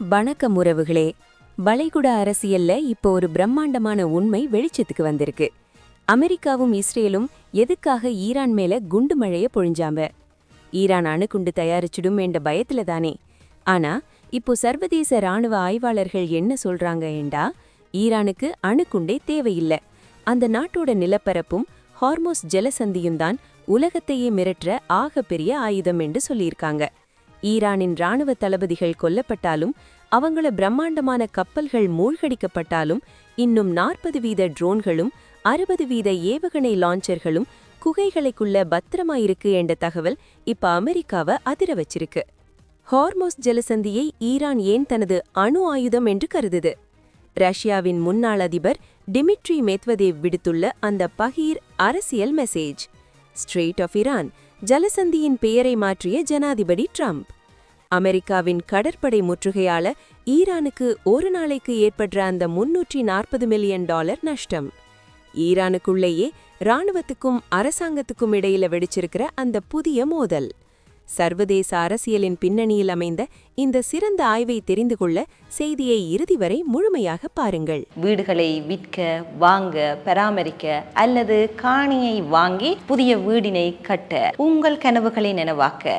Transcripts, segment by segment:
வணக்கம் உறவுகளே. வளைகுடா அரசியல்ல இப்போ ஒரு பிரம்மாண்டமான உண்மை வெளிச்சத்துக்கு வந்திருக்கு. அமெரிக்காவும் இஸ்ரேலும் எதுக்காக ஈரான் மேல குண்டு மழைய பொழிஞ்சாம்ப? ஈரான் அணுகுண்டு தயாரிச்சிடும் என்ற பயத்துல தானே. ஆனா இப்போ சர்வதேச ராணுவ ஆய்வாளர்கள் என்ன சொல்றாங்க என்றா, ஈரானுக்கு அணுகுண்டே தேவையில்லை. அந்த நாட்டோட நிலப்பரப்பும் ஹார்மோஸ் ஜலசந்தியும் தான் உலகத்தையே மிரட்டுற ஆகப்பெரிய ஆயுதம் என்று சொல்லியிருக்காங்க. ஈரானின் இராணுவ தளபதிகள் கொல்லப்பட்டாலும், அவங்கள பிரம்மாண்டமான கப்பல்கள் மூழ்கடிக்கப்பட்டாலும், இன்னும் 40% ட்ரோன்களும் 60% ஏவுகணை லான்ச்சர்களும் குகைகளுக்குள்ள பத்திரமாயிருக்கு என்ற தகவல் இப்ப அமெரிக்காவை அதிர வச்சிருக்கு. ஹார்மோஸ் ஜலசந்தியை ஈரான் ஏன் தனது அணு ஆயுதம் என்று கருதுது? ரஷ்யாவின் முன்னாள் அதிபர் டிமிட்ரி மெத்வதேவ் விடுத்துள்ள அந்த பகீர் அரசியல் மெசேஜ். ஸ்ட்ரெய்ட் ஆஃப் இரான் ஜலசந்தியின் பெயரை மாற்றிய ஜனாதிபதி ட்ரம்ப். அமெரிக்காவின் கடற்படை முற்றுகையால ஈரானுக்கு ஒரு நாளைக்கு ஏற்படுற அந்த $340 மில்லியன் நஷ்டம். ஈரானுக்குள்ளேயே இராணுவத்துக்கும் அரசாங்கத்துக்கும் இடையில வெடிச்சிருக்கிற அந்த புதிய மோதல். சர்வதேச அரசியலின் பின்னணியில் அமைந்த இந்த சிறந்த ஆய்வை தெரிந்து கொள்ள செய்தியை இறுதி வரை முழுமையாக பாருங்கள். வீடுகளை விற்க, வாங்க, பராமரிக்க அல்லது காணியை வாங்கி புதிய வீடினை கட்ட, உங்கள் கனவுகளை நனவாக்க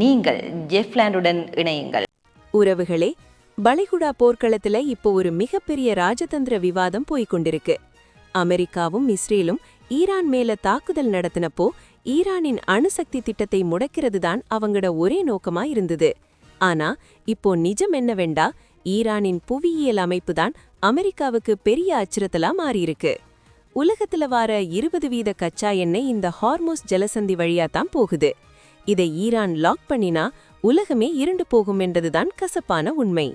நீங்கள் ஜெஃப்லாண்டுடன் இணையுங்கள். உறவுகளே, வளைகுடா போர்க்களத்துல இப்போ ஒரு மிகப்பெரிய ராஜதந்திர விவாதம் போய்கொண்டிருக்கு. அமெரிக்காவும் இஸ்ரேலும் ஈரான் மேல தாக்குதல் நடத்தினப்போ ஈரானின் அணுசக்தி திட்டத்தை முடக்கிறது தான் அவங்களோட ஒரே நோக்கமா இருந்தது. ஆனா இப்போ நிஜம் என்னவெண்டா, ஈரானின் புவியியல் அமைப்பு தான் அமெரிக்காவுக்கு பெரிய அச்சுறுத்தலா மாறியிருக்கு. உலகத்துல வார 20% கச்சா எண்ணெய் இந்த ஹார்மோஸ் ஜலசந்தி வழியா தான் போகுது. இதை ஈரான் லாக் பண்ணினா உலகமே இருண்டு போகும் என்றதுதான் கசப்பான உண்மை.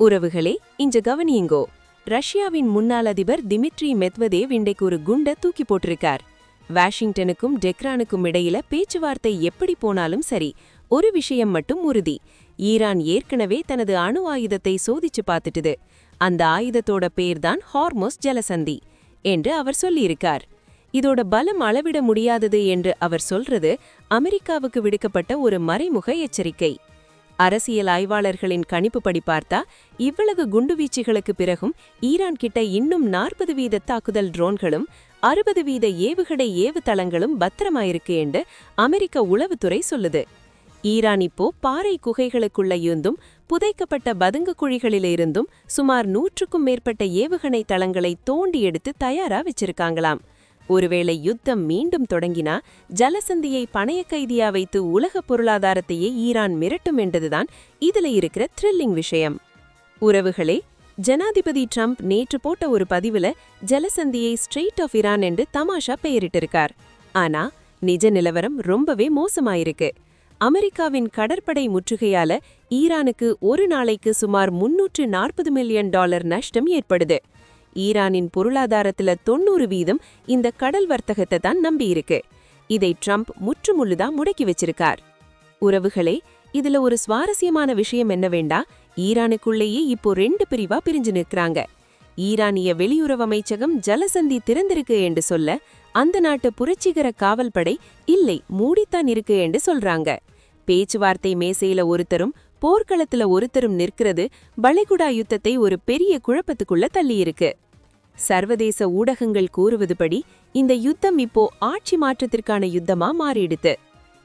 உறவுகளே, இங்க கவனியுங்கோ. ரஷ்யாவின் முன்னாள் அதிபர் டிமிட்ரி மெத்வதேவ் இன்றைக்கு ஒரு குண்டை தூக்கி போட்டிருக்கார். வாஷிங்டனுக்கும் டெக்ரானுக்கும் இடையில பேச்சுவார்த்தை எப்படி போனாலும் சரி, ஒரு விஷயம் மட்டும் உறுதி: ஈரான் ஏற்கனவே தனது அணு ஆயுதத்தை சோதிச்சு பார்த்துட்டுது. அந்த ஆயுதத்தோட பேர்தான் ஹார்மோஸ் ஜலசந்தி என்று அவர் சொல்லியிருக்கார். இதோட பலம் அளவிட முடியாதது என்று அவர் சொல்றது அமெரிக்காவுக்கு விடுக்கப்பட்ட ஒரு மறைமுக எச்சரிக்கை. அரசியல் ஆய்வாளர்களின் கணிப்புப்படி பார்த்தா, இவ்வளவு குண்டுவீச்சுகளுக்கு பிறகும் ஈரான் கிட்ட இன்னும் 40% தாக்குதல் ட்ரோன்களும் 60% ஏவுகணை ஏவுதளங்களும் பத்திரமாயிருக்கு என்று அமெரிக்க உளவுத்துறை சொல்லுது. ஈரான் இப்போ பாறை குகைகளுக்குள்ள இருந்தும் புதைக்கப்பட்ட பதுங்கு குழிகளிலிருந்தும் சுமார் 100க்கும் மேற்பட்ட ஏவுகணை தளங்களை தோண்டி எடுத்து தயாரா வச்சிருக்காங்களாம். ஒருவேளை யுத்தம் மீண்டும் தொடங்கினா ஜலசந்தியை பணைய கைதியா வைத்து உலக பொருளாதாரத்தையே ஈரான் மிரட்டும் என்றதுதான் இதுல இருக்கிற த்ரில்லிங் விஷயம். உறவுகளே, ஜனாதிபதி ட்ரம்ப் நேற்று போட்ட ஒரு பதிவுல ஜலசந்தியை ஸ்ட்ரெய்ட் ஆஃப் இரான் என்று தமாஷா பெயரிட்டிருக்கார். ஆனா நிஜ நிலவரம் ரொம்பவே மோசமாயிருக்கு. அமெரிக்காவின் கடற்படை முற்றுகையால ஈரானுக்கு ஒரு நாளைக்கு சுமார் $340 மில்லியன் நஷ்டம் ஏற்படுது. ஈரானின் பொருளாதாரத்துல 90% இந்த கடல் வர்த்தகத்தை தான் நம்பியிருக்கு. இதை ட்ரம்ப் முற்றுமுழுதா முடக்கி வச்சிருக்கார். உறவுகளே, இதுல ஒரு சுவாரஸ்யமான விஷயம் என்னவேண்டா, ஈரானுக்குள்ளேயே இப்போ 2 பிரிவா பிரிஞ்சு நிற்கிறாங்க. ஈரானிய வெளியுறவு அமைச்சகம் ஜலசந்தி திறந்திருக்கு என்று சொல்ல, அந்த நாட்டு புரட்சிகர காவல்படை இல்லை, மூடித்தான் இருக்கு என்று சொல்றாங்க. பேச்சுவார்த்தை மேசையில ஒருத்தரும் போர்க்களத்துல ஒருத்தரும் நிற்கிறது வளைகுடா யுத்தத்தை ஒரு பெரிய குழப்பத்துக்குள்ள தள்ளியிருக்கு. சர்வதேச ஊடகங்கள் கூறுவதுபடி இந்த யுத்தம் இப்போ ஆட்சி மாற்றத்திற்கான யுத்தமா மாறிடுது.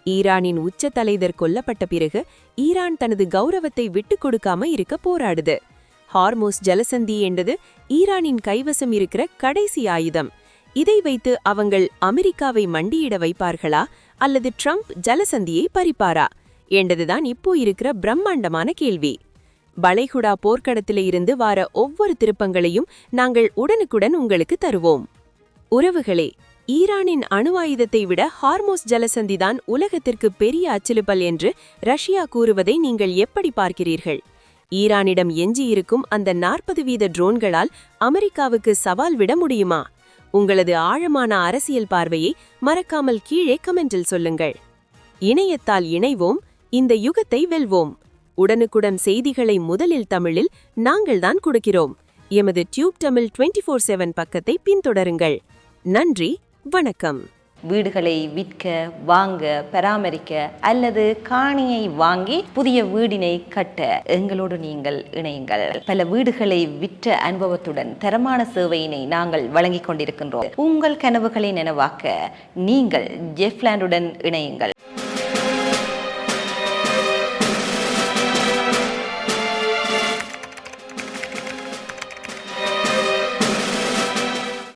ஈரானின் உச்ச தலைவர் கொல்லப்பட்ட பிறகு ஈரான் தனது கௌரவத்தை விட்டுக் கொடுக்காம இருக்க போராடுது. ஹார்மோஸ் ஜலசந்தி என்றது ஈரானின் கைவசம் இருக்கிற கடைசி ஆயுதம். இதை வைத்து அவங்கள் அமெரிக்காவை மண்டியிட வைப்பார்களா அல்லது ட்ரம்ப் ஜலசந்தியை பறிப்பாரா என்றதுதான் இப்போ இருக்கிற பிரம்மாண்டமான கேள்வி. வளைகுடா போர்க்களத்தில இருந்து வார ஒவ்வொரு திருப்பங்களையும் நாங்கள் உடனுக்குடன் உங்களுக்கு தருவோம். உறவுகளே, ஈரானின் அணு ஆயுதத்தை விட ஹார்மோஸ் ஜலசந்திதான் உலகத்திற்கு பெரிய அச்சுறுத்தல் என்று ரஷ்யா கூறுவதை நீங்கள் எப்படி பார்க்கிறீர்கள்? ஈரானிடம் எஞ்சியிருக்கும் அந்த 40% ட்ரோன்களால் அமெரிக்காவுக்கு சவால் விட முடியுமா? உங்களது ஆழமான அரசியல் பார்வையை மறக்காமல் கீழே கமெண்டில் சொல்லுங்கள். இணையத்தால் இணைவோம், இந்த யுகத்தை வெல்வோம். உடனுக்குடன் செய்திகளை முதலில் தமிழில் நாங்கள்தான் கொடுக்கிறோம். எமது டியூப் தமிழ் 24/7 பக்கத்தை பின்தொடருங்கள். நன்றி, வணக்கம். வீடுகளை விற்க, வாங்க, பராமரிக்க அல்லது காணியை வாங்கி புதிய வீடினை கட்ட எங்களோடு நீங்கள் இணையுங்கள். பல வீடுகளை விற்ற அனுபவத்துடன் தரமான சேவையினை நாங்கள் வழங்கிக் கொண்டிருக்கின்றோம். உங்கள் கனவுகளை நனவாக்க நீங்கள் ஜெஃப்லாண்டுடன் இணையுங்கள்.